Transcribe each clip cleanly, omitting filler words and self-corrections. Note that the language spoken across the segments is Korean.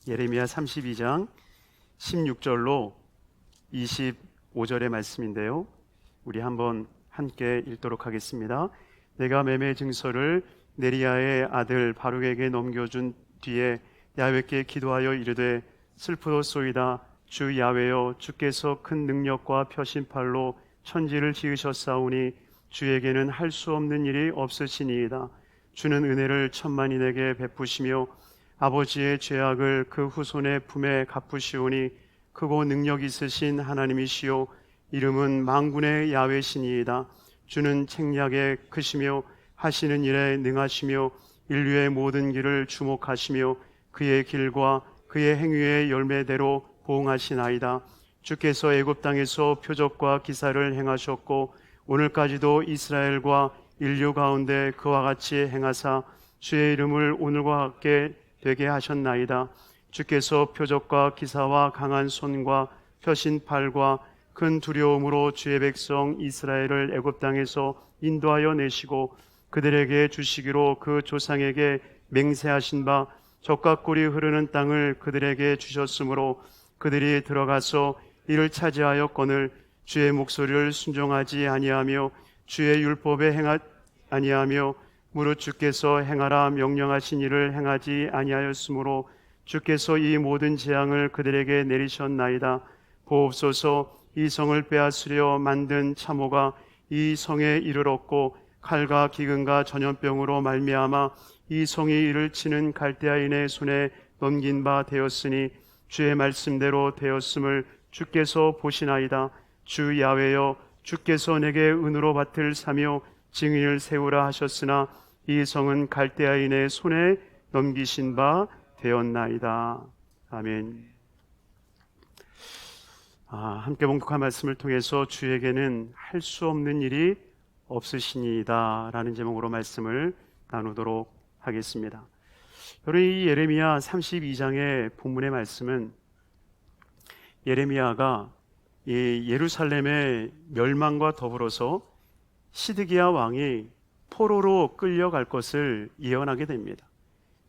예레미야 32장 16절로 25절의 말씀인데요. 우리 한번 함께 읽도록 하겠습니다. 내가 매매 증서를 네리야의 아들 바룩에게 넘겨준 뒤에 야훼께 기도하여 이르되 슬프도소이다. 주 야훼여, 주께서 큰 능력과 표신팔로 천지를 지으셨사오니 주에게는 할 수 없는 일이 없으시니이다. 주는 은혜를 천만인에게 베푸시며 아버지의 죄악을 그 후손의 품에 갚으시오니 크고 능력 있으신 하나님이시요 이름은 만군의 야훼시니이다. 주는 책략에 크시며 하시는 일에 능하시며 인류의 모든 길을 주목하시며 그의 길과 그의 행위의 열매대로 보응하시나이다. 주께서 애굽 땅에서 표적과 기사를 행하셨고 오늘까지도 이스라엘과 인류 가운데 그와 같이 행하사 주의 이름을 오늘과 같게 되게 하셨나이다. 주께서 표적과 기사와 강한 손과 표신팔과 큰 두려움으로 주의 백성 이스라엘을 애굽 땅에서 인도하여 내시고 그들에게 주시기로 그 조상에게 맹세하신 바 젖과 꿀이 흐르는 땅을 그들에게 주셨으므로 그들이 들어가서 이를 차지하였거늘 주의 목소리를 순종하지 아니하며 주의 율법에 행하지 아니하며 무릇 주께서 행하라 명령하신 일을 행하지 아니하였으므로 주께서 이 모든 재앙을 그들에게 내리셨나이다. 보옵소서, 이 성을 빼앗으려 만든 참호가 이 성에 이르렀고 칼과 기근과 전염병으로 말미암아 이 성이 이를 치는 갈대아인의 손에 넘긴 바 되었으니 주의 말씀대로 되었음을 주께서 보시나이다. 주 야훼여, 주께서 내게 은으로 밭을 사며 증인을 세우라 하셨으나 이 성은 갈대아인의 손에 넘기신 바 되었나이다. 아멘. 함께 봉독한 말씀을 통해서 주에게는 할 수 없는 일이 없으시니이다 라는 제목으로 말씀을 나누도록 하겠습니다. 여러분, 이 예레미야 32장의 본문의 말씀은 예레미야가 이 예루살렘의 멸망과 더불어서 시드기야 왕이 포로로 끌려갈 것을 예언하게 됩니다.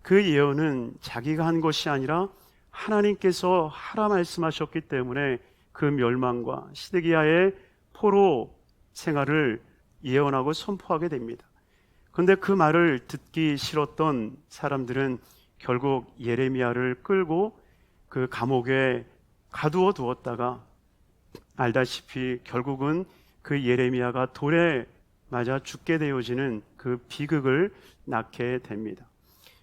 그 예언은 자기가 한 것이 아니라 하나님께서 하라 말씀하셨기 때문에 그 멸망과 시드기야의 포로 생활을 예언하고 선포하게 됩니다. 그런데 그 말을 듣기 싫었던 사람들은 결국 예레미야를 끌고 그 감옥에 가두어 두었다가 알다시피 결국은 그 예레미야가 돌에 맞아 죽게 되어지는 그 비극을 낳게 됩니다.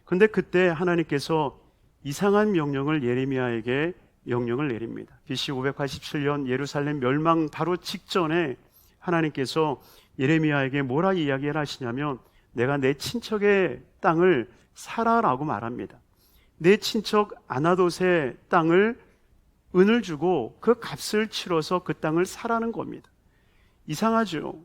그런데 그때 하나님께서 이상한 명령을 예레미야에게 명령을 내립니다. BC 587년 예루살렘 멸망 바로 직전에 하나님께서 예레미야에게 뭐라 이야기를 하시냐면 내가 내 친척의 땅을 사라라고 말합니다. 내 친척 아나돗의 땅을 은을 주고 그 값을 치러서 그 땅을 사라는 겁니다. 이상하죠.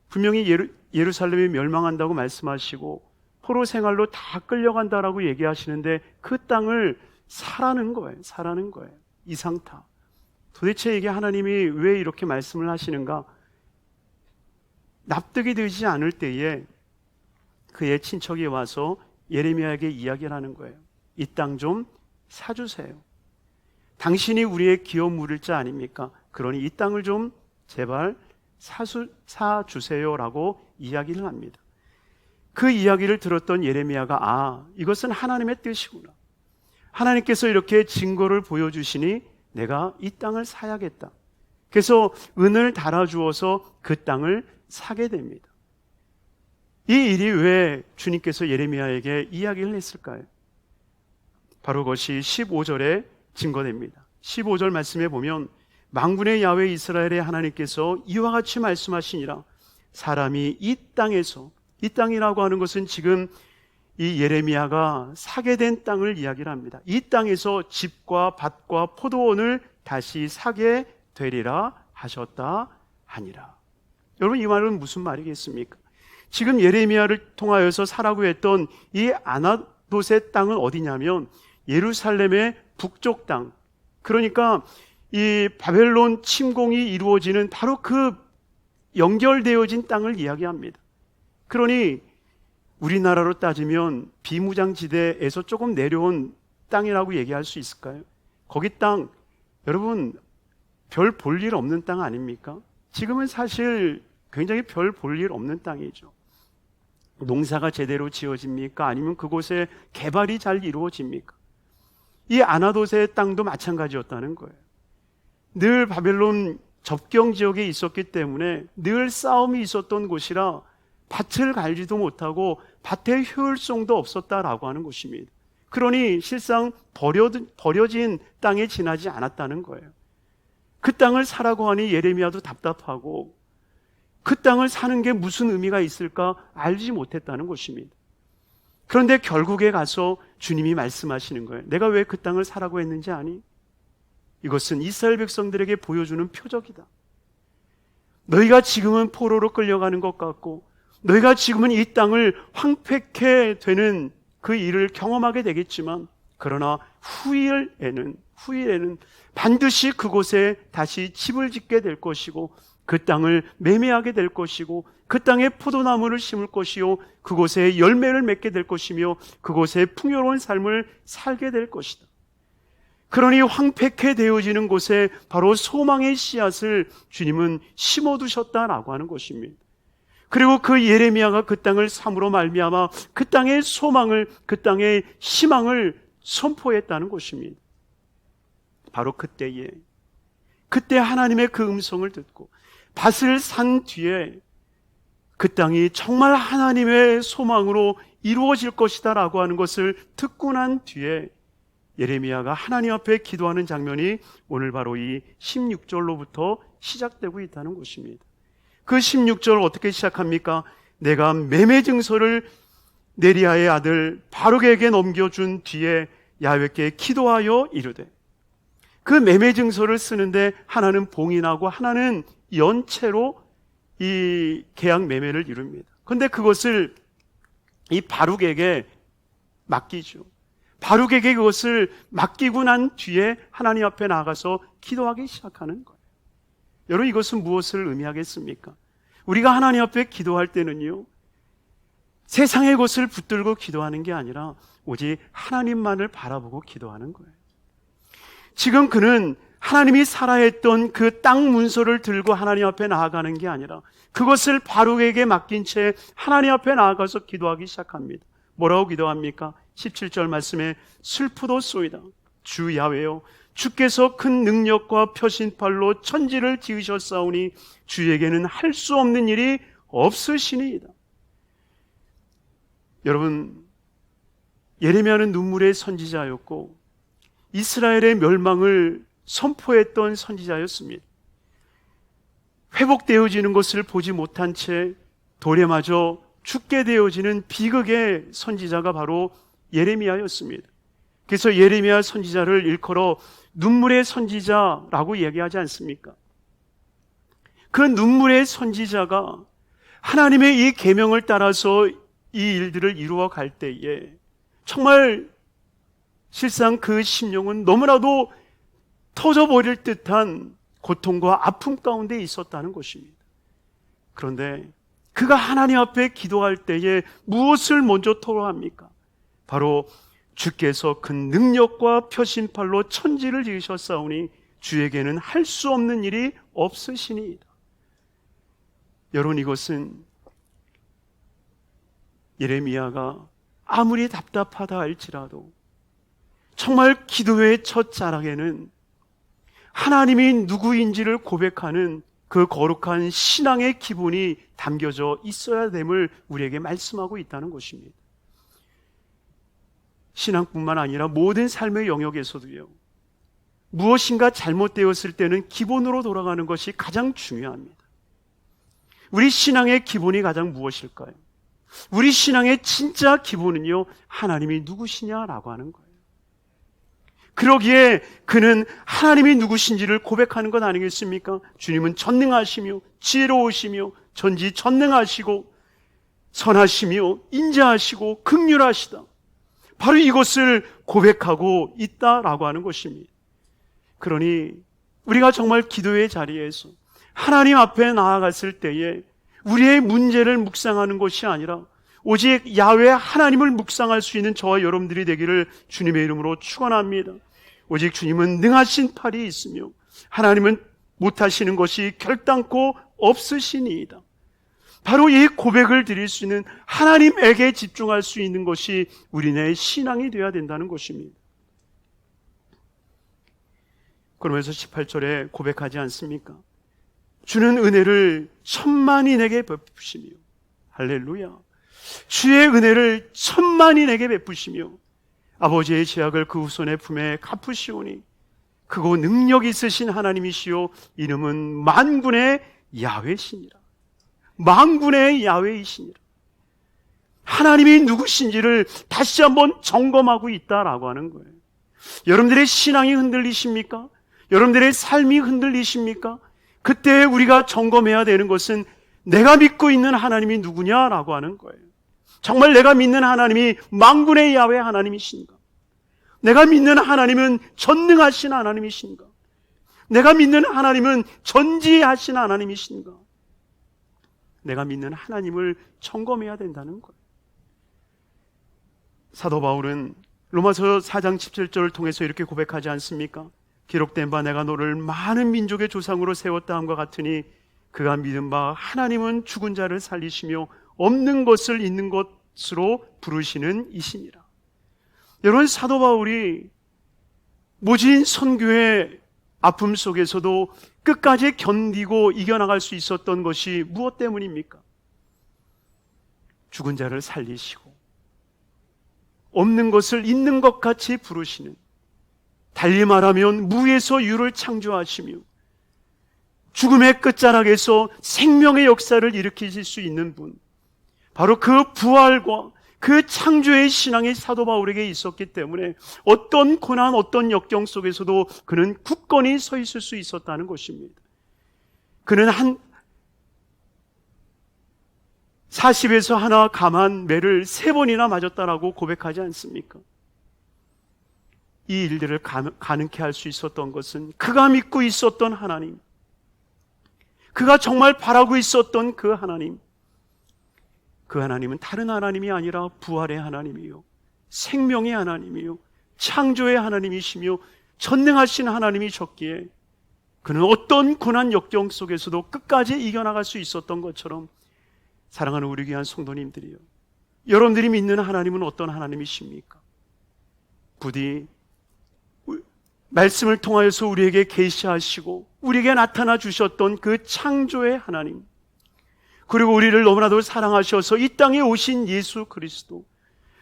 분명히 예루살렘이 멸망한다고 말씀하시고 포로 생활로 다 끌려간다라고 얘기하시는데 그 땅을 사라는 거예요. 사라는 거예요. 이상타. 도대체 이게 하나님이 왜 이렇게 말씀을 하시는가? 납득이 되지 않을 때에 그의 친척이 와서 예레미야에게 이야기를 하는 거예요. 이 땅 좀 사주세요. 당신이 우리의 기업 물을 자 아닙니까? 그러니 이 땅을 좀 제발 사주세요라고 이야기를 합니다. 그 이야기를 들었던 예레미야가 이것은 하나님의 뜻이구나. 하나님께서 이렇게 증거를 보여주시니 내가 이 땅을 사야겠다. 그래서 은을 달아주어서 그 땅을 사게 됩니다. 이 일이 왜 주님께서 예레미야에게 이야기를 했을까요? 바로 그것이 15절에 증거됩니다. 15절 말씀에 보면 만군의 야훼 이스라엘의 하나님께서 이와 같이 말씀하시니라. 사람이 이 땅에서, 이 땅이라고 하는 것은 지금 이 예레미야가 사게 된 땅을 이야기를 합니다. 이 땅에서 집과 밭과 포도원을 다시 사게 되리라 하셨다 하니라. 여러분, 이 말은 무슨 말이겠습니까? 지금 예레미야를 통하여서 사라고 했던 이 아나돗의 땅은 어디냐면 예루살렘의 북쪽 땅, 그러니까 이 바벨론 침공이 이루어지는 바로 그 연결되어진 땅을 이야기합니다. 그러니 우리나라로 따지면 비무장지대에서 조금 내려온 땅이라고 얘기할 수 있을까요? 거기 땅, 여러분 별 볼 일 없는 땅 아닙니까? 지금은 사실 굉장히 별 볼 일 없는 땅이죠. 농사가 제대로 지어집니까? 아니면 그곳에 개발이 잘 이루어집니까? 이 아나돗의 땅도 마찬가지였다는 거예요. 늘 바벨론 접경 지역에 있었기 때문에 늘 싸움이 있었던 곳이라 밭을 갈지도 못하고 밭의 효율성도 없었다라고 하는 것입니다. 그러니 실상 버려진 땅에 지나지 않았다는 거예요. 그 땅을 사라고 하니 예레미야도 답답하고 그 땅을 사는 게 무슨 의미가 있을까 알지 못했다는 것입니다. 그런데 결국에 가서 주님이 말씀하시는 거예요. 내가 왜 그 땅을 사라고 했는지 아니? 이것은 이스라엘 백성들에게 보여주는 표적이다. 너희가 지금은 포로로 끌려가는 것 같고 너희가 지금은 이 땅을 황폐케 되는 그 일을 경험하게 되겠지만 그러나 후일에는 반드시 그곳에 다시 집을 짓게 될 것이고 그 땅을 매매하게 될 것이고 그 땅에 포도나무를 심을 것이요 그곳에 열매를 맺게 될 것이며 그곳에 풍요로운 삶을 살게 될 것이다. 그러니 황폐케 되어지는 곳에 바로 소망의 씨앗을 주님은 심어두셨다라고 하는 것입니다. 그리고 그 예레미야가 그 땅을 삼으로 말미암아 그 땅의 소망을, 그 땅의 희망을 선포했다는 것입니다. 바로 그때 하나님의 그 음성을 듣고 밭을 산 뒤에 그 땅이 정말 하나님의 소망으로 이루어질 것이다 라고 하는 것을 듣고 난 뒤에 예레미야가 하나님 앞에 기도하는 장면이 오늘 바로 이 16절로부터 시작되고 있다는 것입니다. 그 16절 어떻게 시작합니까? 내가 매매 증서를 네리야의 아들 바룩에게 넘겨준 뒤에 야훼께 기도하여 이르되, 그 매매 증서를 쓰는데 하나는 봉인하고 하나는 연체로 이 계약 매매를 이룹니다. 그런데 그것을 이 바룩에게 맡기죠. 바룩에게 그것을 맡기고 난 뒤에 하나님 앞에 나가서 기도하기 시작하는 거예요. 여러분, 이것은 무엇을 의미하겠습니까? 우리가 하나님 앞에 기도할 때는요, 세상의 것을 붙들고 기도하는 게 아니라 오직 하나님만을 바라보고 기도하는 거예요. 지금 그는 하나님이 살아했던 그 땅 문서를 들고 하나님 앞에 나아가는 게 아니라 그것을 바룩에게 맡긴 채 하나님 앞에 나아가서 기도하기 시작합니다. 뭐라고 기도합니까? 17절 말씀에 슬프도소이다 주 야훼여, 주께서 큰 능력과 표신팔로 천지를 지으셨사오니 주에게는 할 수 없는 일이 없으시니이다. 여러분, 예레미야는 눈물의 선지자였고 이스라엘의 멸망을 선포했던 선지자였습니다. 회복되어지는 것을 보지 못한 채 돌에 맞아 죽게 되어지는 비극의 선지자가 바로 예레미야였습니다. 그래서 예레미야 선지자를 일컬어 눈물의 선지자라고 얘기하지 않습니까? 그 눈물의 선지자가 하나님의 이 계명을 따라서 이 일들을 이루어 갈 때에 정말 실상 그 심령은 너무나도 터져버릴 듯한 고통과 아픔 가운데 있었다는 것입니다. 그런데 그가 하나님 앞에 기도할 때에 무엇을 먼저 토로합니까? 바로 주께서 큰 능력과 표신팔로 천지를 지으셨사오니 주에게는 할 수 없는 일이 없으시니이다. 여러분, 이것은 예레미야가 아무리 답답하다 할지라도 정말 기도의 첫 자락에는 하나님이 누구인지를 고백하는 그 거룩한 신앙의 기본이 담겨져 있어야 됨을 우리에게 말씀하고 있다는 것입니다. 신앙뿐만 아니라 모든 삶의 영역에서도요, 무엇인가 잘못되었을 때는 기본으로 돌아가는 것이 가장 중요합니다. 우리 신앙의 기본이 가장 무엇일까요? 우리 신앙의 진짜 기본은요, 하나님이 누구시냐라고 하는 거예요. 그러기에 그는 하나님이 누구신지를 고백하는 것 아니겠습니까? 주님은 전능하시며 지혜로우시며 전지전능하시고 선하시며 인자하시고 긍휼하시다. 바로 이것을 고백하고 있다라고 하는 것입니다. 그러니 우리가 정말 기도의 자리에서 하나님 앞에 나아갔을 때에 우리의 문제를 묵상하는 것이 아니라 오직 야훼 하나님을 묵상할 수 있는 저와 여러분들이 되기를 주님의 이름으로 축원합니다. 오직 주님은 능하신 팔이 있으며 하나님은 못하시는 것이 결단코 없으시니이다. 바로 이 고백을 드릴 수 있는, 하나님에게 집중할 수 있는 것이 우리네 신앙이 되어야 된다는 것입니다. 그러면서 18절에 고백하지 않습니까? 주는 은혜를 천만인에게 베푸시며, 할렐루야, 주의 은혜를 천만인에게 베푸시며 아버지의 죄악을 그 후손의 품에 갚으시오니 크고 능력 있으신 하나님이시요 이름은 만군의 야훼시니라. 만군의 야훼이시니라. 하나님이 누구신지를 다시 한번 점검하고 있다라고 하는 거예요. 여러분들의 신앙이 흔들리십니까? 여러분들의 삶이 흔들리십니까? 그때 우리가 점검해야 되는 것은 내가 믿고 있는 하나님이 누구냐라고 하는 거예요. 정말 내가 믿는 하나님이 만군의 야훼 하나님이신가? 내가 믿는 하나님은 전능하신 하나님이신가? 내가 믿는 하나님은 전지하신 하나님이신가? 내가 믿는 하나님을 점검해야 된다는 거예요. 사도 바울은 로마서 4장 17절을 통해서 이렇게 고백하지 않습니까? 기록된 바 내가 너를 많은 민족의 조상으로 세웠다 함과 같으니 그가 믿은 바 하나님은 죽은 자를 살리시며 없는 것을 있는 것으로 부르시는 이시니라. 여러분, 사도 바울이 모진 선교의 아픔 속에서도 끝까지 견디고 이겨나갈 수 있었던 것이 무엇 때문입니까? 죽은 자를 살리시고 없는 것을 있는 것 같이 부르시는, 달리 말하면 무에서 유를 창조하시며 죽음의 끝자락에서 생명의 역사를 일으키실 수 있는 분, 바로 그 부활과 그 창조의 신앙이 사도 바울에게 있었기 때문에 어떤 고난, 어떤 역경 속에서도 그는 굳건히 서 있을 수 있었다는 것입니다. 그는 40에서 하나 감한 매를 3번이나 맞았다라고 고백하지 않습니까? 이 일들을 가능케 할 수 있었던 것은 그가 믿고 있었던 하나님, 그가 정말 바라고 있었던 그 하나님, 그 하나님은 다른 하나님이 아니라 부활의 하나님이요, 생명의 하나님이요, 창조의 하나님이시며 전능하신 하나님이셨기에 그는 어떤 고난 역경 속에서도 끝까지 이겨나갈 수 있었던 것처럼, 사랑하는 우리 귀한 성도님들이요, 여러분들이 믿는 하나님은 어떤 하나님이십니까? 부디 말씀을 통하여서 우리에게 계시하시고 우리에게 나타나 주셨던 그 창조의 하나님, 그리고 우리를 너무나도 사랑하셔서 이 땅에 오신 예수 그리스도,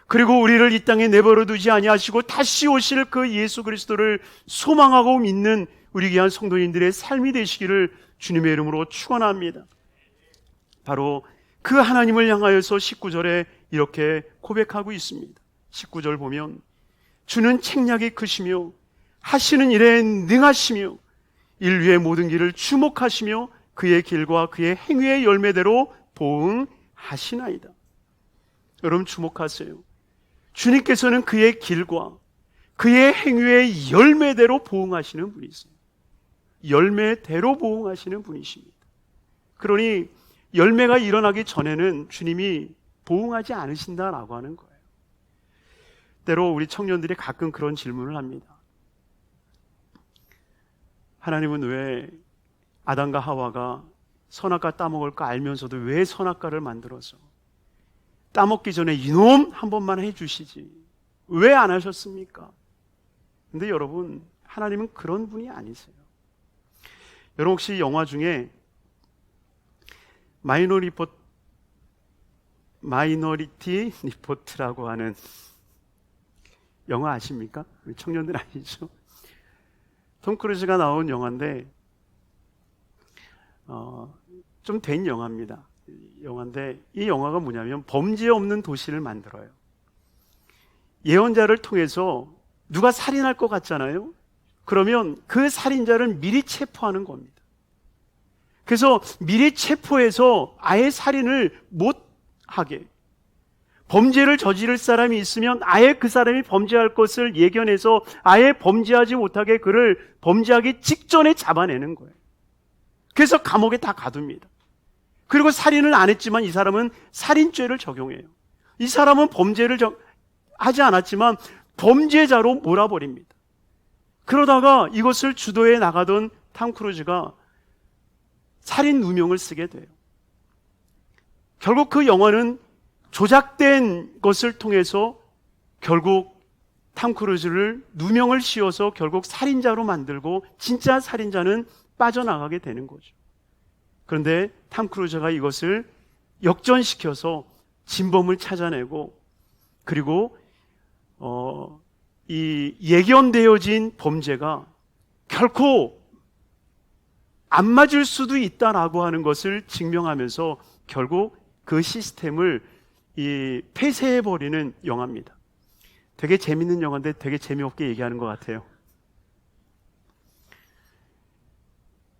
그리고 우리를 이 땅에 내버려 두지 아니하시고 다시 오실 그 예수 그리스도를 소망하고 믿는 우리 귀한 성도님들의 삶이 되시기를 주님의 이름으로 축원합니다. 바로 그 하나님을 향하여서 19절에 이렇게 고백하고 있습니다. 19절 보면 주는 책략이 크시며 하시는 일에 능하시며 인류의 모든 길을 주목하시며 그의 길과 그의 행위의 열매대로 보응하시나이다. 여러분, 주목하세요. 주님께서는 그의 길과 그의 행위의 열매대로 보응하시는 분이세요. 열매대로 보응하시는 분이십니다. 그러니 열매가 일어나기 전에는 주님이 보응하지 않으신다라고 하는 거예요. 때로 우리 청년들이 가끔 그런 질문을 합니다. 하나님은 왜 아담과 하와가 선악과 따먹을 거 알면서도 왜 선악과를 만들어서 따먹기 전에 이놈 한 번만 해주시지 왜 안 하셨습니까? 근데 여러분, 하나님은 그런 분이 아니세요. 여러분, 혹시 영화 중에 마이너리티 리포트라고 하는 영화 아십니까? 우리 청년들 아시죠? 톰 크루즈가 나온 영화인데 좀 된 영화입니다. 영화인데 이 영화가 뭐냐면 범죄 없는 도시를 만들어요. 예언자를 통해서 누가 살인할 것 같잖아요. 그러면 그 살인자를 미리 체포하는 겁니다. 그래서 미리 체포해서 아예 살인을 못하게, 범죄를 저지를 사람이 있으면 아예 그 사람이 범죄할 것을 예견해서 아예 범죄하지 못하게 그를 범죄하기 직전에 잡아내는 거예요. 그래서 감옥에 다 가둡니다. 그리고 살인을 안 했지만 이 사람은 살인죄를 적용해요. 이 사람은 범죄를 하지 않았지만 범죄자로 몰아버립니다. 그러다가 이것을 주도해 나가던 탐 크루즈가 살인 누명을 쓰게 돼요. 결국 그 영화는 조작된 것을 통해서 결국 탐 크루즈를 누명을 씌워서 결국 살인자로 만들고 진짜 살인자는 빠져나가게 되는 거죠. 그런데 탐 크루즈가 이것을 역전시켜서 진범을 찾아내고, 그리고 이 예견되어진 범죄가 결코 안 맞을 수도 있다라고 하는 것을 증명하면서 결국 그 시스템을 폐쇄해버리는 영화입니다. 되게 재밌는 영화인데 되게 재미없게 얘기하는 것 같아요.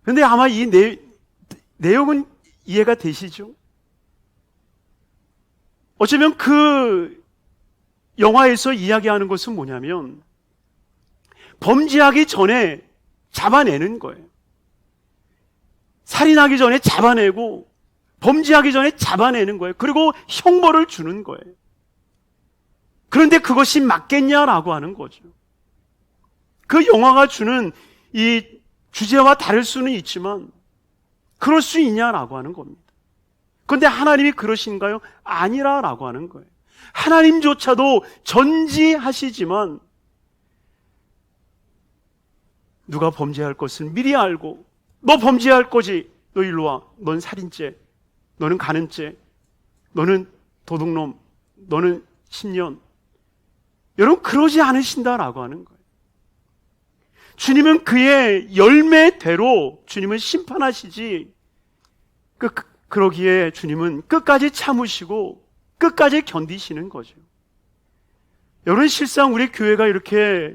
그런데 아마 이 내용은 이해가 되시죠? 어쩌면 그 영화에서 이야기하는 것은 뭐냐면 범죄하기 전에 잡아내는 거예요. 살인하기 전에 잡아내고 범죄하기 전에 잡아내는 거예요. 그리고 형벌을 주는 거예요. 그런데 그것이 맞겠냐라고 하는 거죠. 그 영화가 주는 이 주제와 다를 수는 있지만 그럴 수 있냐라고 하는 겁니다. 그런데 하나님이 그러신가요? 아니라라고 하는 거예요. 하나님조차도 전지하시지만 누가 범죄할 것을 미리 알고, 너 범죄할 거지, 너 일로 와, 넌 살인죄, 너는 간음죄, 너는 도둑놈, 너는 10년, 여러분 그러지 않으신다라고 하는 거예요. 주님은 그의 열매대로 주님은 심판하시지, 그러기에 주님은 끝까지 참으시고 끝까지 견디시는 거죠. 여러분, 실상 우리 교회가 이렇게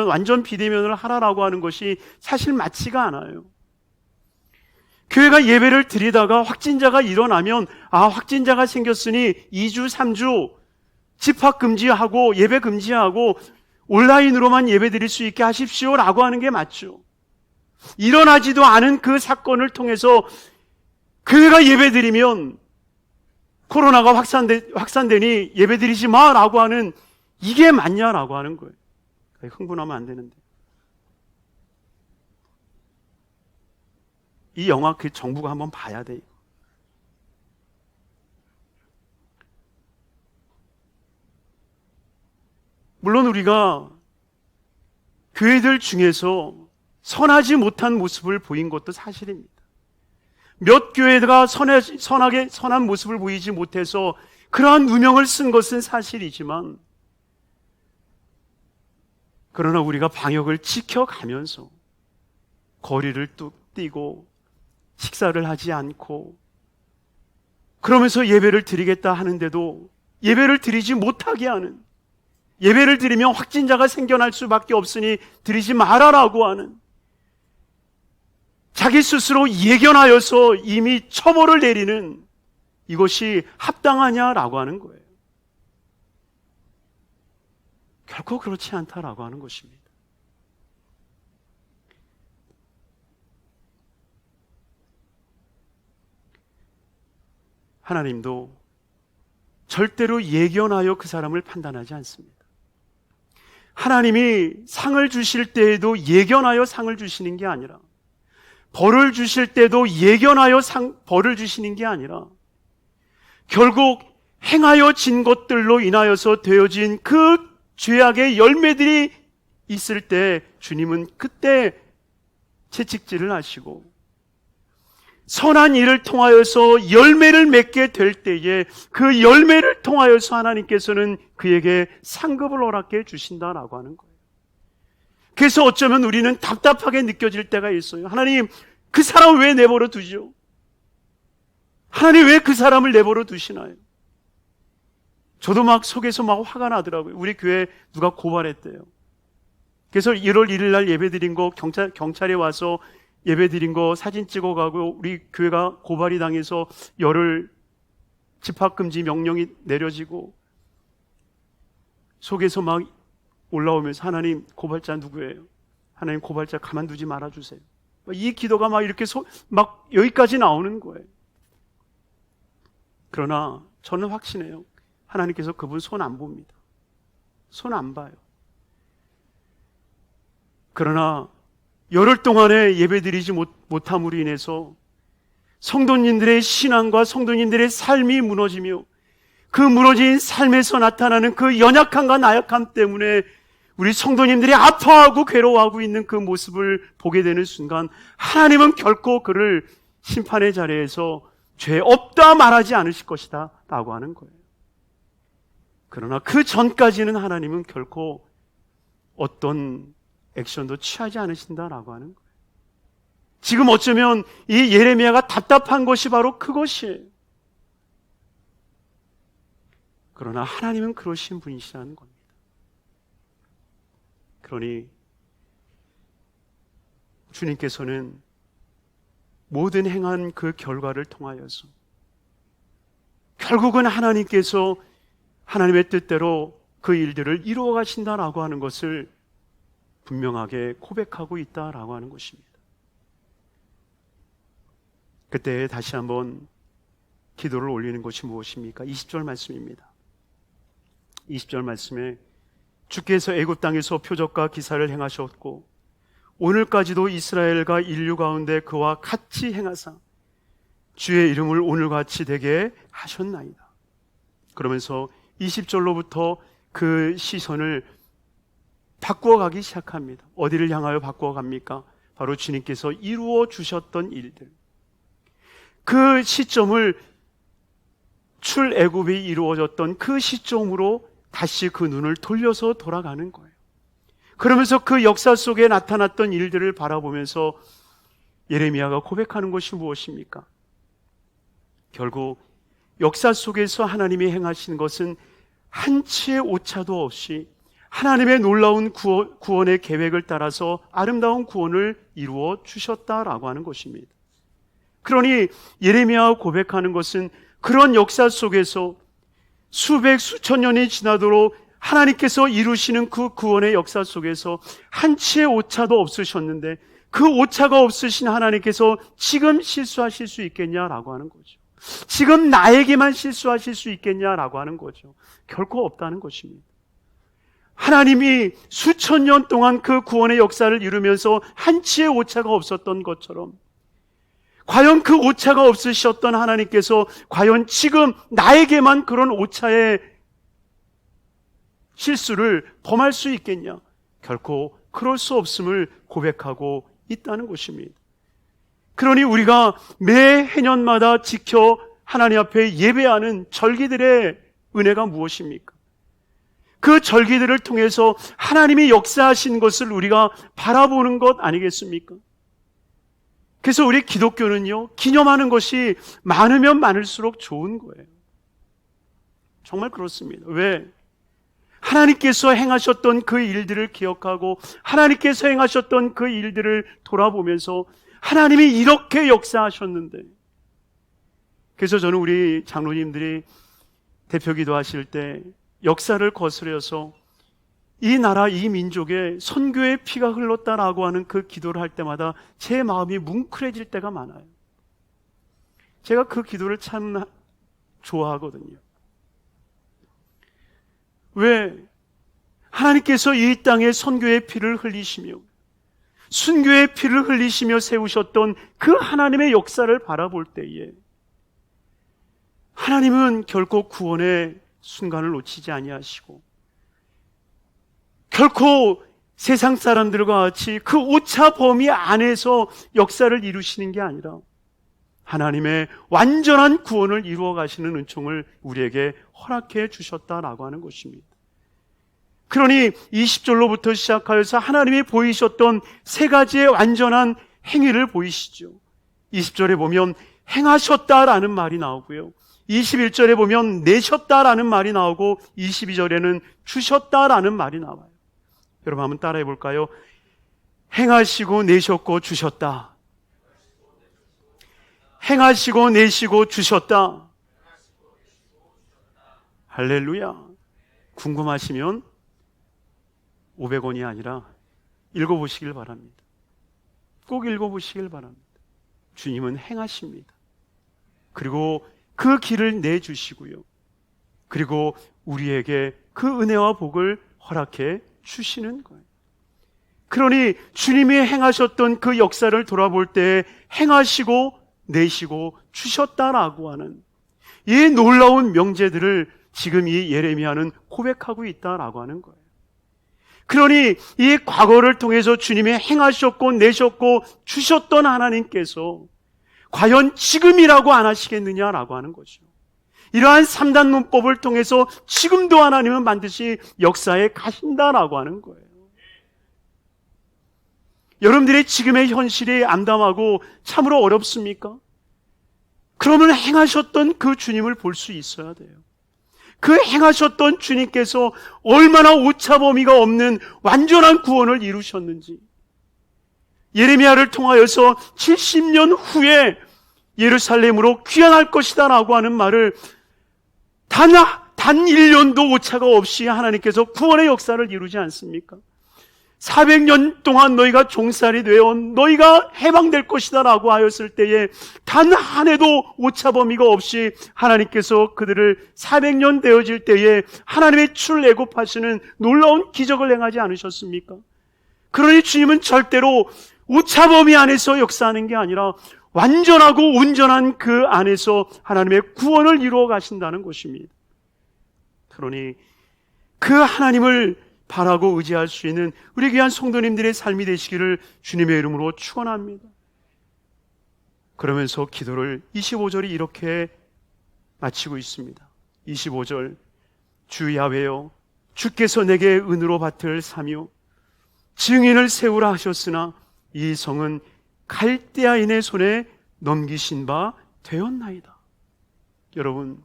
완전 비대면을 하라라고 하는 것이 사실 맞지가 않아요. 교회가 예배를 드리다가 확진자가 일어나면 확진자가 생겼으니 2주, 3주 집합 금지하고 예배 금지하고 온라인으로만 예배 드릴 수 있게 하십시오라고 하는 게 맞죠. 일어나지도 않은 그 사건을 통해서 교회가 예배 드리면 코로나가 확산되니 예배 드리지 마라고 하는, 이게 맞냐라고 하는 거예요. 흥분하면 안 되는데. 이 영화 그 정부가 한번 봐야 돼요. 물론 우리가 교회들 중에서 선하지 못한 모습을 보인 것도 사실입니다. 몇 교회가 선한 모습을 보이지 못해서 그러한 누명을 쓴 것은 사실이지만, 그러나 우리가 방역을 지켜가면서 거리를 뚝 띄고 식사를 하지 않고 그러면서 예배를 드리겠다 하는데도 예배를 드리지 못하게 하는, 예배를 드리면 확진자가 생겨날 수밖에 없으니 드리지 말아라고 하는, 자기 스스로 예견하여서 이미 처벌을 내리는, 이것이 합당하냐라고 하는 거예요. 결코 그렇지 않다라고 하는 것입니다. 하나님도 절대로 예견하여 그 사람을 판단하지 않습니다. 하나님이 상을 주실 때에도 예견하여 상을 주시는 게 아니라, 벌을 주실 때도 예견하여 벌을 주시는 게 아니라, 결국 행하여진 것들로 인하여서 되어진 그 죄악의 열매들이 있을 때 주님은 그때 채찍질을 하시고, 선한 일을 통하여서 열매를 맺게 될 때에 그 열매를 통하여서 하나님께서는 그에게 상급을 허락해 주신다라고 하는 거예요. 그래서 어쩌면 우리는 답답하게 느껴질 때가 있어요. 하나님, 그 사람을 왜 내버려 두죠? 하나님, 왜 그 사람을 내버려 두시나요? 저도 속에서 화가 나더라고요. 우리 교회 누가 고발했대요. 그래서 1월 1일 날 예배 드린 거 경찰에 와서 예배 드린 거 사진 찍어가고 우리 교회가 고발이 당해서 열흘 집합금지 명령이 내려지고, 속에서 올라오면서 하나님, 고발자 누구예요? 하나님, 고발자 가만두지 말아주세요. 이 기도가 이렇게 여기까지 나오는 거예요. 그러나 저는 확신해요. 하나님께서 그분 손 안 봅니다. 손 안 봐요. 그러나 열흘 동안에 예배드리지 못함으로 인해서 성도님들의 신앙과 성도님들의 삶이 무너지며 그 무너진 삶에서 나타나는 그 연약함과 나약함 때문에 우리 성도님들이 아파하고 괴로워하고 있는 그 모습을 보게 되는 순간 하나님은 결코 그를 심판의 자리에서 죄 없다 말하지 않으실 것이다 라고 하는 거예요. 그러나 그 전까지는 하나님은 결코 어떤 액션도 취하지 않으신다라고 하는 거예요. 지금 어쩌면 이 예레미야가 답답한 것이 바로 그것이에요. 그러나 하나님은 그러신 분이시라는 겁니다. 그러니 주님께서는 모든 행한 그 결과를 통하여서 결국은 하나님께서 하나님의 뜻대로 그 일들을 이루어 가신다라고 하는 것을 분명하게 고백하고 있다라고 하는 것입니다. 그때 다시 한번 기도를 올리는 것이 무엇입니까? 20절 말씀입니다. 20절 말씀에 주께서 애굽 땅에서 표적과 기사를 행하셨고 오늘까지도 이스라엘과 인류 가운데 그와 같이 행하사 주의 이름을 오늘같이 되게 하셨나이다. 그러면서 20절로부터 그 시선을 바꾸어 가기 시작합니다. 어디를 향하여 바꾸어 갑니까? 바로 주님께서 이루어 주셨던 일들. 그 시점을 출애굽이 이루어졌던 그 시점으로 다시 그 눈을 돌려서 돌아가는 거예요. 그러면서 그 역사 속에 나타났던 일들을 바라보면서 예레미야가 고백하는 것이 무엇입니까? 결국 역사 속에서 하나님이 행하신 것은 한치의 오차도 없이 하나님의 놀라운 구원의 계획을 따라서 아름다운 구원을 이루어 주셨다라고 하는 것입니다. 그러니 예레미야가 고백하는 것은 그런 역사 속에서 수백 수천 년이 지나도록 하나님께서 이루시는 그 구원의 역사 속에서 한치의 오차도 없으셨는데 그 오차가 없으신 하나님께서 지금 실수하실 수 있겠냐라고 하는 거죠. 지금 나에게만 실수하실 수 있겠냐라고 하는 거죠. 결코 없다는 것입니다. 하나님이 수천 년 동안 그 구원의 역사를 이루면서 한치의 오차가 없었던 것처럼 과연 그 오차가 없으셨던 하나님께서 과연 지금 나에게만 그런 오차의 실수를 범할 수 있겠냐? 결코 그럴 수 없음을 고백하고 있다는 것입니다. 그러니 우리가 매 해년마다 지켜 하나님 앞에 예배하는 절기들의 은혜가 무엇입니까? 그 절기들을 통해서 하나님이 역사하신 것을 우리가 바라보는 것 아니겠습니까? 그래서 우리 기독교는요, 기념하는 것이 많으면 많을수록 좋은 거예요. 정말 그렇습니다. 왜? 하나님께서 행하셨던 그 일들을 기억하고 하나님께서 행하셨던 그 일들을 돌아보면서 하나님이 이렇게 역사하셨는데, 그래서 저는 우리 장로님들이 대표기도 하실 때 역사를 거스려서 이 나라 이 민족에 선교의 피가 흘렀다라고 하는 그 기도를 할 때마다 제 마음이 뭉클해질 때가 많아요. 제가 그 기도를 참 좋아하거든요. 왜? 하나님께서 이 땅에 선교의 피를 흘리시며 순교의 피를 흘리시며 세우셨던 그 하나님의 역사를 바라볼 때에 하나님은 결코 구원의 순간을 놓치지 아니하시고 결코 세상 사람들과 같이 그 오차 범위 안에서 역사를 이루시는 게 아니라 하나님의 완전한 구원을 이루어 가시는 은총을 우리에게 허락해 주셨다라고 하는 것입니다. 그러니 20절로부터 시작하여서 하나님이 보이셨던 세 가지의 완전한 행위를 보이시죠. 20절에 보면 행하셨다라는 말이 나오고요, 21절에 보면 내셨다라는 말이 나오고 22절에는 주셨다라는 말이 나와요. 여러분 한번 따라해 볼까요? 행하시고 내셨고 주셨다. 행하시고 내시고 주셨다. 할렐루야. 궁금하시면 500원이 아니라 읽어보시길 바랍니다. 꼭 읽어보시길 바랍니다. 주님은 행하십니다. 그리고 그 길을 내주시고요, 그리고 우리에게 그 은혜와 복을 허락해 주시는 거예요. 그러니 주님이 행하셨던 그 역사를 돌아볼 때 행하시고 내시고 주셨다라고 하는 이 놀라운 명제들을 지금 이 예레미야는 고백하고 있다라고 하는 거예요. 그러니 이 과거를 통해서 주님이 행하셨고 내셨고 주셨던 하나님께서 과연 지금이라고 안 하시겠느냐라고 하는 거죠. 이러한 3단 문법을 통해서 지금도 하나님은 반드시 역사에 가신다라고 하는 거예요. 여러분들의 지금의 현실이 암담하고 참으로 어렵습니까? 그러면 행하셨던 그 주님을 볼 수 있어야 돼요. 그 행하셨던 주님께서 얼마나 오차범위가 없는 완전한 구원을 이루셨는지, 예레미야를 통하여서 70년 후에 예루살렘으로 귀환할 것이다 라고 하는 말을 단 1년도 오차가 없이 하나님께서 구원의 역사를 이루지 않습니까? 400년 동안 너희가 종살이 되어 너희가 해방될 것이다 라고 하였을 때에 단 한 해도 오차범위가 없이 하나님께서 그들을 400년 되어질 때에 하나님의 출애굽하시는 놀라운 기적을 행하지 않으셨습니까? 그러니 주님은 절대로 오차범위 안에서 역사하는 게 아니라 완전하고 온전한 그 안에서 하나님의 구원을 이루어 가신다는 것입니다. 그러니 그 하나님을 바라고 의지할 수 있는 우리 귀한 성도님들의 삶이 되시기를 주님의 이름으로 축원합니다. 그러면서 기도를 25절이 이렇게 마치고 있습니다. 25절, 주 야훼여 주께서 내게 은으로 밭을 사며 증인을 세우라 하셨으나 이 성은 갈대아인의 손에 넘기신 바 되었나이다. 여러분,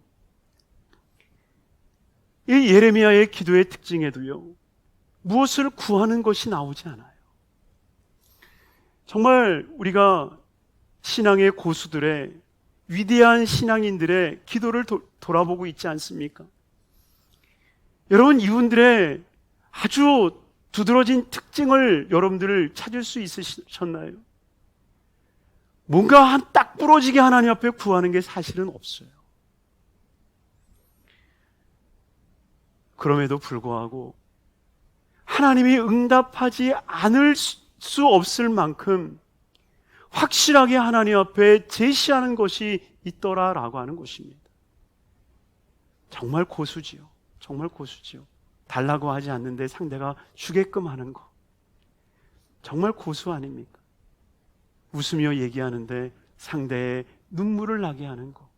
이 예레미야의 기도의 특징에도요, 무엇을 구하는 것이 나오지 않아요. 정말 우리가 신앙의 고수들의 위대한 신앙인들의 기도를 돌아보고 있지 않습니까? 여러분, 이분들의 아주 두드러진 특징을 여러분들 찾을 수 있으셨나요? 뭔가 딱 부러지게 하나님 앞에 구하는 게 사실은 없어요. 그럼에도 불구하고 하나님이 응답하지 않을 수 없을 만큼 확실하게 하나님 앞에 제시하는 것이 있더라라고 하는 것입니다. 정말 고수지요. 정말 고수지요. 달라고 하지 않는데 상대가 주게끔 하는 거. 정말 고수 아닙니까? 웃으며 얘기하는데 상대의 눈물을 나게 하는 거.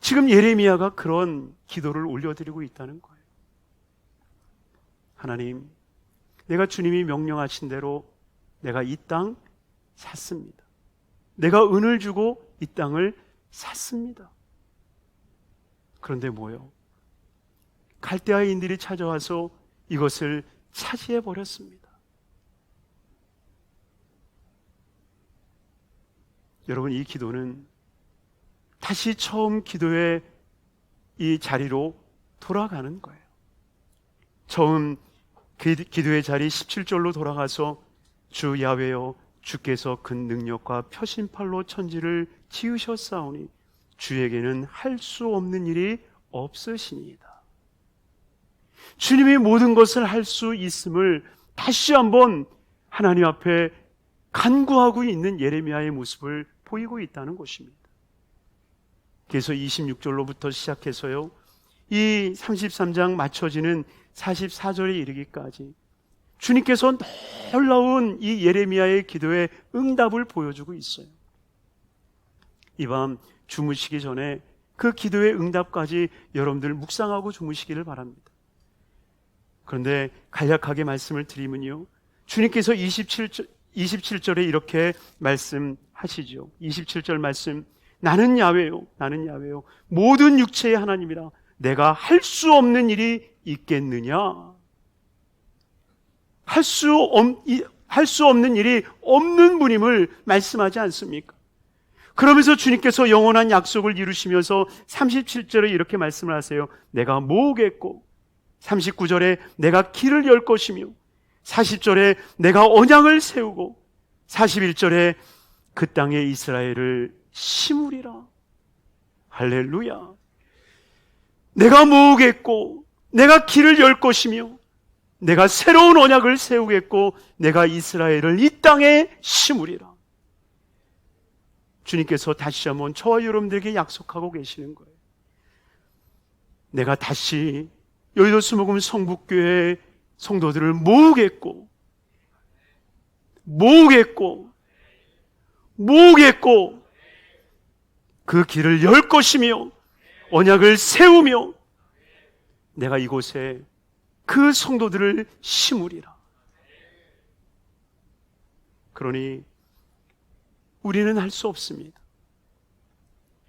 지금 예레미야가 그런 기도를 올려드리고 있다는 거예요. 하나님, 내가 주님이 명령하신 대로 내가 이 땅 샀습니다. 내가 은을 주고 이 땅을 샀습니다. 그런데 뭐요? 갈대아인들이 찾아와서 이것을 차지해 버렸습니다. 여러분, 이 기도는 다시 처음 기도의 이 자리로 돌아가는 거예요. 처음 기도의 자리 17절로 돌아가서 주 야훼여 주께서 큰 능력과 표심팔로 천지를 지으셨사오니 주에게는 할 수 없는 일이 없으시니이다. 주님이 모든 것을 할 수 있음을 다시 한번 하나님 앞에 간구하고 있는 예레미야의 모습을 보이고 있다는 것입니다. 그래서 26절로부터 시작해서요, 이 33장 맞춰지는 44절에 이르기까지 주님께서 놀라운 이 예레미야의 기도의 응답을 보여주고 있어요. 이 밤 주무시기 전에 그 기도의 응답까지 여러분들 묵상하고 주무시기를 바랍니다. 그런데 간략하게 말씀을 드리면요, 주님께서 27절에 이렇게 말씀하시죠. 27절 말씀, 나는 야훼요, 나는 야훼요, 모든 육체의 하나님이라 내가 할 수 없는 일이 있겠느냐? 할 수 없는 일이 없는 분임을 말씀하지 않습니까? 그러면서 주님께서 영원한 약속을 이루시면서 37절에 이렇게 말씀을 하세요. 내가 모으겠고, 39절에 내가 길을 열 것이며, 40절에 내가 언약을 세우고, 41절에 그 땅에 이스라엘을 심으리라. 할렐루야. 내가 모으겠고 내가 길을 열 것이며 내가 새로운 언약을 세우겠고 내가 이스라엘을 이 땅에 심으리라. 주님께서 다시 한번 저와 여러분들에게 약속하고 계시는 거예요. 내가 다시 여의도 수목금 성북교회 성도들을 모으겠고 그 길을 열 것이며 언약을 세우며 내가 이곳에 그 성도들을 심으리라. 그러니 우리는 할 수 없습니다.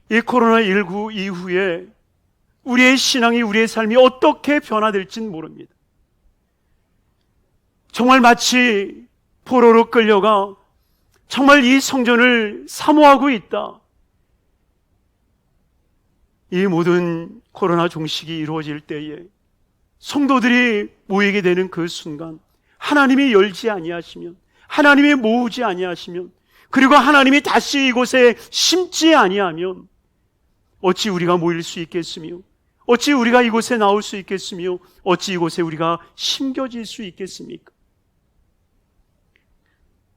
이 코로나19 이후에 우리의 신앙이, 우리의 삶이 어떻게 변화될지는 모릅니다. 정말 마치 포로로 끌려가 정말 이 성전을 사모하고 있다. 이 모든 코로나 종식이 이루어질 때에 성도들이 모이게 되는 그 순간 하나님이 열지 아니하시면, 하나님이 모으지 아니하시면, 그리고 하나님이 다시 이곳에 심지 아니하면 어찌 우리가 모일 수 있겠으며, 어찌 우리가 이곳에 나올 수 있겠으며, 어찌 이곳에 우리가 심겨질 수 있겠습니까?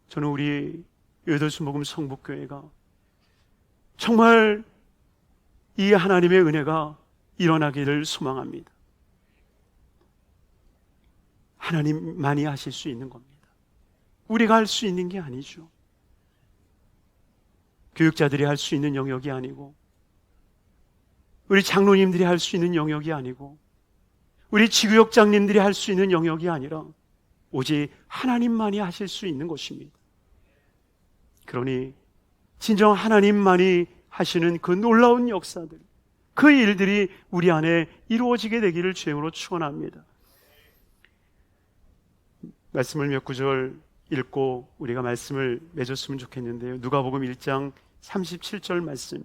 저는 우리 여의도 수목금 성북교회가 정말 이 하나님의 은혜가 일어나기를 소망합니다. 하나님만이 하실 수 있는 겁니다. 우리가 할 수 있는 게 아니죠. 교육자들이 할 수 있는 영역이 아니고, 우리 장로님들이 할 수 있는 영역이 아니고, 우리 지구역장님들이 할 수 있는 영역이 아니라 오직 하나님만이 하실 수 있는 것입니다. 그러니 진정 하나님만이 하시는 그 놀라운 역사들, 그 일들이 우리 안에 이루어지게 되기를 주님으로 축원합니다. 말씀을 몇 구절 읽고 우리가 말씀을 맺었으면 좋겠는데요. 누가복음 1장 37절 말씀,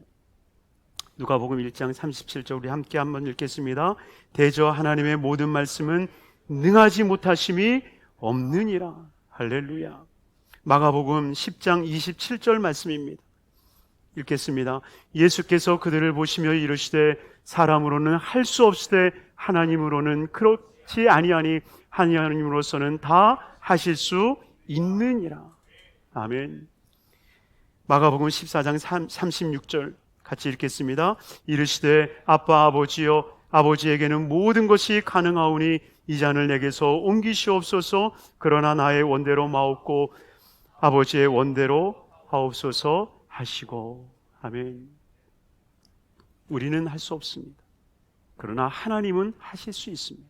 누가복음 1장 37절 우리 함께 한번 읽겠습니다. 대저 하나님의 모든 말씀은 능하지 못하심이 없느니라. 할렐루야. 마가복음 10장 27절 말씀입니다. 읽겠습니다. 예수께서 그들을 보시며 이르시되 사람으로는 할 수 없으되 하나님으로는 그렇지 아니하니 하나님으로서는 다 하실 수 있느니라. 아멘. 마가복음 14장 36절 같이 읽겠습니다. 이르시되 아빠 아버지여, 아버지에게는 모든 것이 가능하오니 이 잔을 내게서 옮기시옵소서. 그러나 나의 원대로 마옵고 아버지의 원대로 하옵소서 하시고. 아멘. 우리는 할 수 없습니다. 그러나 하나님은 하실 수 있습니다.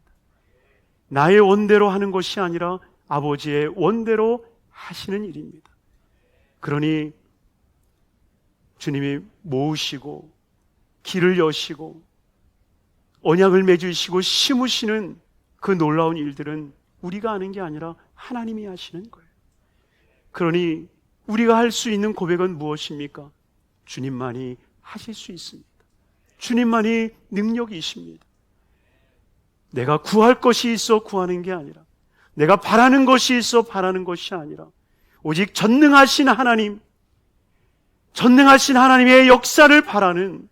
나의 원대로 하는 것이 아니라 아버지의 원대로 하시는 일입니다. 그러니 주님이 모으시고 길을 여시고 언약을 맺으시고 심으시는 그 놀라운 일들은 우리가 하는 게 아니라 하나님이 하시는 거예요. 그러니 우리가 할 수 있는 고백은 무엇입니까? 주님만이 하실 수 있습니다. 주님만이 능력이십니다. 내가 구할 것이 있어 구하는 게 아니라, 내가 바라는 것이 있어 바라는 것이 아니라 오직 전능하신 하나님, 전능하신 하나님의 역사를 바라는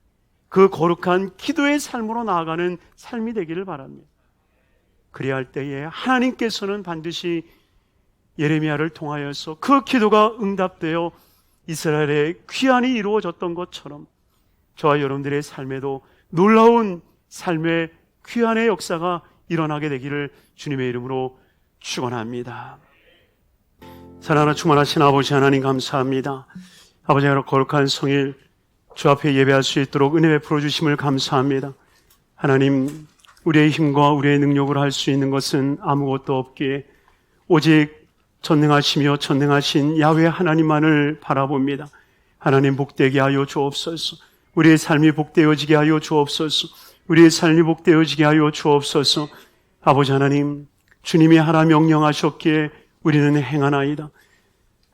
그 거룩한 기도의 삶으로 나아가는 삶이 되기를 바랍니다. 그래야 할 때에 하나님께서는 반드시 예레미야를 통하여서 그 기도가 응답되어 이스라엘의 귀환이 이루어졌던 것처럼 저와 여러분들의 삶에도 놀라운 삶의 귀환의 역사가 일어나게 되기를 주님의 이름으로 축원합니다. 사랑하는 충만하신 아버지 하나님 감사합니다. 아버지 하나님 거룩한 성일 주 앞에 예배할 수 있도록 은혜 베풀어 주심을 감사합니다. 하나님, 우리의 힘과 우리의 능력으로 할 수 있는 것은 아무것도 없기에 오직 전능하시며 전능하신 야훼 하나님만을 바라봅니다. 하나님 복되게 하여 주옵소서. 우리의 삶이 복되어지게 하여 주옵소서. 우리의 삶이 복되어지게 하여 주옵소서. 아버지 하나님, 주님이 하나 명령하셨기에 우리는 행하나이다.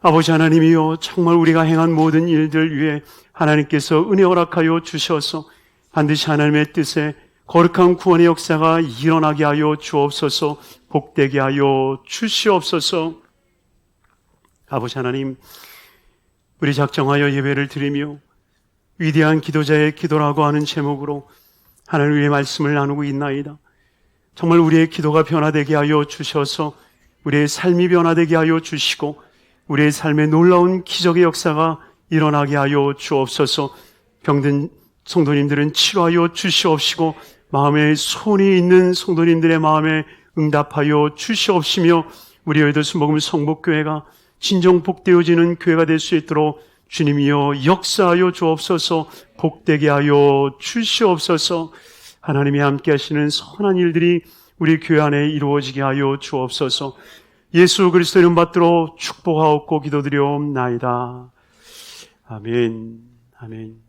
아버지 하나님이여, 정말 우리가 행한 모든 일들 위에 하나님께서 은혜 허락하여 주셔서 반드시 하나님의 뜻에 거룩한 구원의 역사가 일어나게 하여 주옵소서. 복되게 하여 주시옵소서. 아버지 하나님, 우리 작정하여 예배를 드리며 위대한 기도자의 기도라고 하는 제목으로 하나님의 말씀을 나누고 있나이다. 정말 우리의 기도가 변화되게 하여 주셔서 우리의 삶이 변화되게 하여 주시고 우리의 삶에 놀라운 기적의 역사가 일어나게 하여 주옵소서. 병든 성도님들은 치료하여 주시옵시고 마음에 소원이 있는 성도님들의 마음에 응답하여 주시옵시며 우리 여의도순복음 성복교회가 진정 복되어지는 교회가 될 수 있도록 주님이여 역사하여 주옵소서. 복되게 하여 주시옵소서. 하나님이 함께 하시는 선한 일들이 우리 교회 안에 이루어지게 하여 주옵소서. 예수 그리스도의 이름 받들어 축복하옵고 기도드리옵나이다. 아멘. 아멘.